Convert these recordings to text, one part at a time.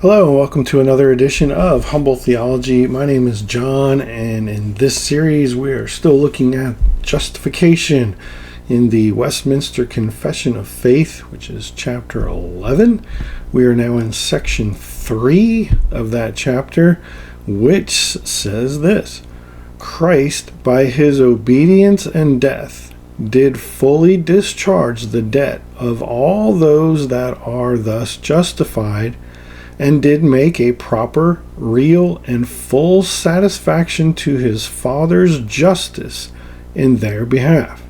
Hello and welcome to another edition of Humble Theology. My name is John, and in this series we are still looking at Justification in the Westminster Confession of Faith, which is chapter 11. We are now in section 3 of that chapter, which says this: Christ, by his obedience and death, did fully discharge the debt of all those that are thus justified, and did make a proper, real, and full satisfaction to his Father's justice in their behalf.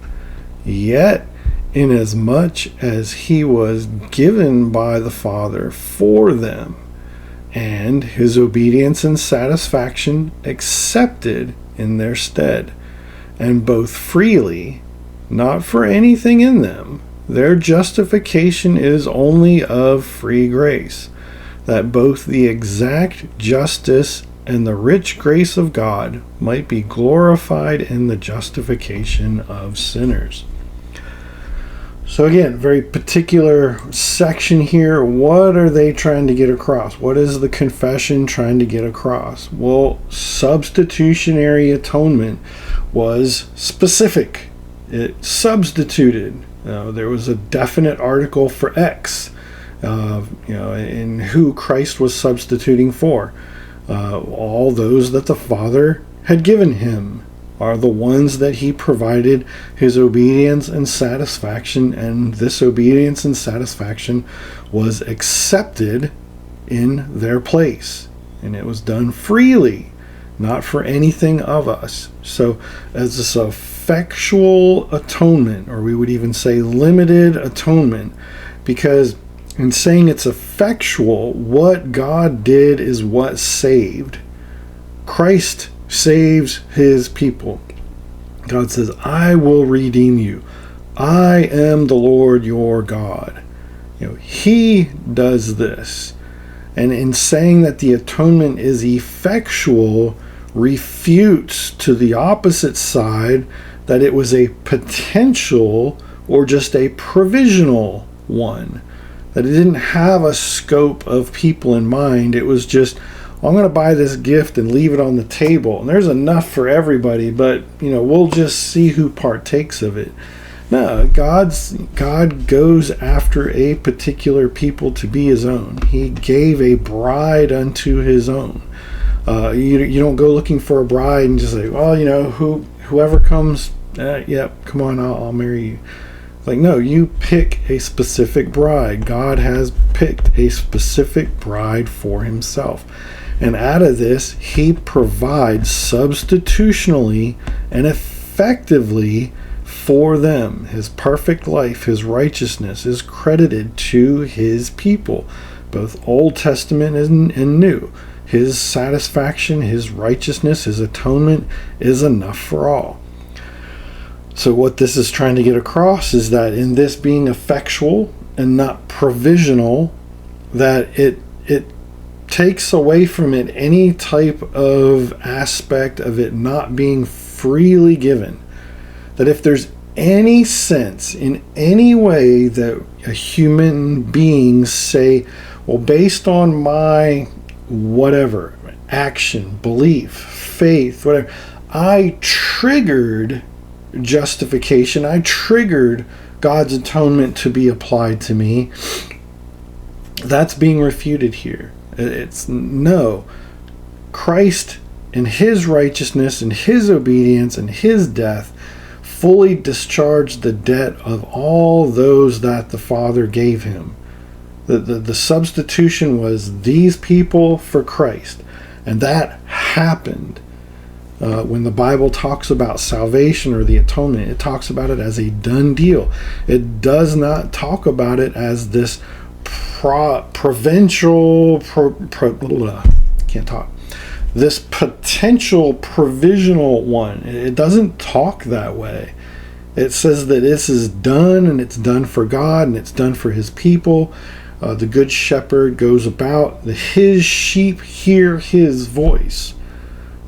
Yet, inasmuch as he was given by the Father for them, and his obedience and satisfaction accepted in their stead, and both freely, not for anything in them, their justification is only of free grace, that both the exact justice and the rich grace of God might be glorified in the justification of sinners. So again, very particular section here. What are they trying to get across? What is the confession trying to get across? Well, substitutionary atonement was specific. It substituted. There was a definite article for X. In who Christ was substituting for. All those that the Father had given him are the ones that he provided his obedience and satisfaction, and this obedience and satisfaction was accepted in their place. And it was done freely, not for anything of us. So as this effectual atonement, or we would even say limited atonement, because in saying it's effectual, what God did is what saved. Christ saves his people. God says, I will redeem you. I am the Lord your God. He does this. And in saying that the atonement is effectual, refutes to the opposite side that it was a potential or just a provisional one. That it didn't have a scope of people in mind. It was just, I'm going to buy this gift and leave it on the table. And there's enough for everybody, but, we'll just see who partakes of it. No, God goes after a particular people to be his own. He gave a bride unto his own. You don't go looking for a bride and just say, well, whoever comes, come on, I'll marry you. No, you pick a specific bride. God has picked a specific bride for himself. And out of this, he provides substitutionally and effectively for them. His perfect life, his righteousness is credited to his people, both Old Testament and New. His satisfaction, his righteousness, his atonement is enough for all. So what this is trying to get across is that in this being effectual and not provisional, that it takes away from it any type of aspect of it not being freely given. That if there's any sense in any way that a human being say, well, based on my whatever, action, belief, faith, whatever, I triggered justification, I triggered God's atonement to be applied to me, that's being refuted here. It's no. Christ in his righteousness and his obedience and his death fully discharged the debt of all those that the Father gave him. The substitution was these people for Christ, and that happened. When the Bible talks about salvation or the atonement, it talks about it as a done deal. It does not talk about it as this this potential provisional one. It doesn't talk that way. It says that this is done, and it's done for God, and it's done for his people. The good shepherd goes about. His sheep hear his voice.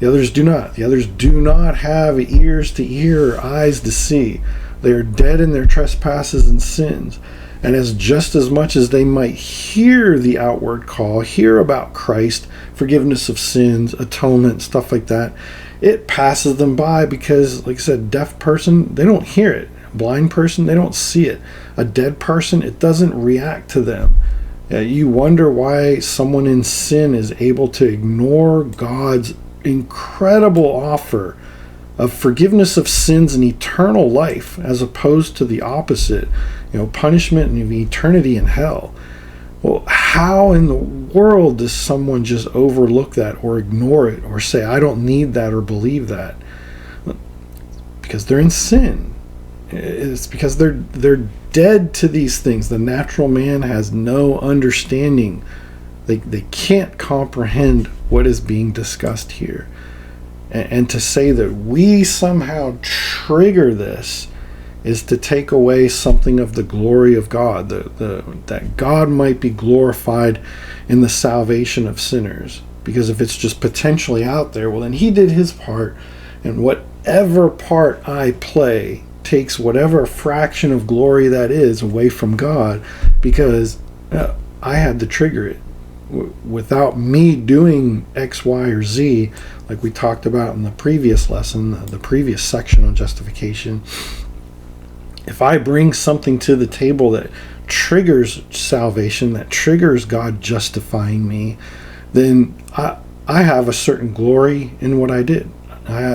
The others do not. The others do not have ears to hear, eyes to see. They are dead in their trespasses and sins. And as just as much as they might hear the outward call, hear about Christ, forgiveness of sins, atonement, stuff like that, it passes them by because, like I said, deaf person, they don't hear it. Blind person, they don't see it. A dead person, it doesn't react to them. You wonder why someone in sin is able to ignore God's incredible offer of forgiveness of sins and eternal life, as opposed to the opposite, punishment and eternity in hell. Well, how in the world does someone just overlook that or ignore it or say, I don't need that or believe that? Because they're in sin. It's because they're dead to these things. The natural man has no understanding. They can't comprehend what is being discussed here. And to say that we somehow trigger this is to take away something of the glory of God, that God might be glorified in the salvation of sinners. Because if it's just potentially out there, well, then he did his part, and whatever part I play takes whatever fraction of glory that is away from God, because I had to trigger it. Without me doing X, Y, or Z, like we talked about in the previous lesson, the previous section on justification, if I bring something to the table that triggers salvation, that triggers God justifying me, then I have a certain glory in what I did.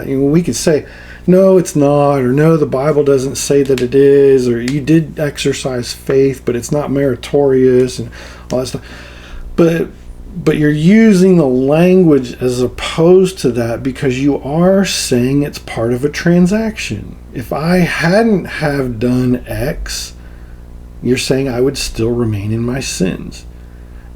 We could say, no, it's not, or no, the Bible doesn't say that it is, or you did exercise faith, but it's not meritorious, and all that stuff. But you're using the language as opposed to that because you are saying it's part of a transaction. If I hadn't have done X, you're saying I would still remain in my sins.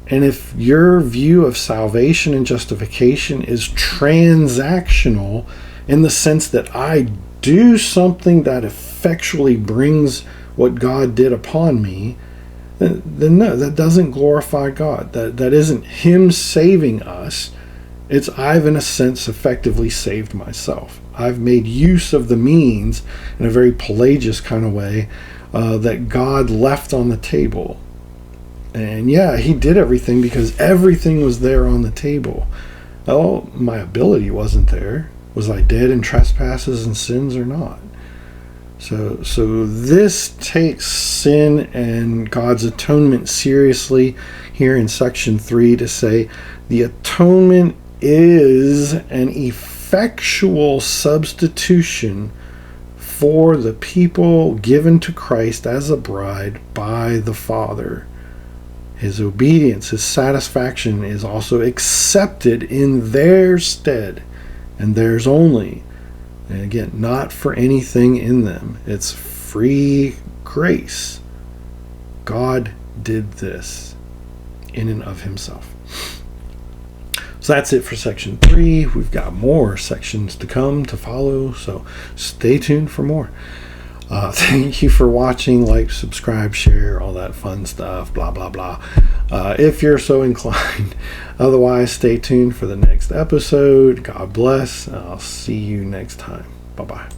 And if your view of salvation and justification is transactional in the sense that I do something that effectually brings what God did upon me, then no, that doesn't glorify God. That isn't him saving us. It's I've, in a sense, effectively saved myself. I've made use of the means in a very Pelagius kind of way that God left on the table. And yeah, he did everything because everything was there on the table. Oh, my ability wasn't there. Was I dead in trespasses and sins or not? So this takes sin and God's atonement seriously here in section 3 to say the atonement is an effectual substitution for the people given to Christ as a bride by the Father. His obedience, his satisfaction is also accepted in their stead and theirs only. And again, not for anything in them. It's free grace. God did this in and of himself. So that's it for section 3. We've got more sections to come to follow, so stay tuned for more. Thank you for watching. Like, subscribe, share, all that fun stuff, blah, blah, blah. If you're so inclined. Otherwise, stay tuned for the next episode. God bless. I'll see you next time. Bye-bye.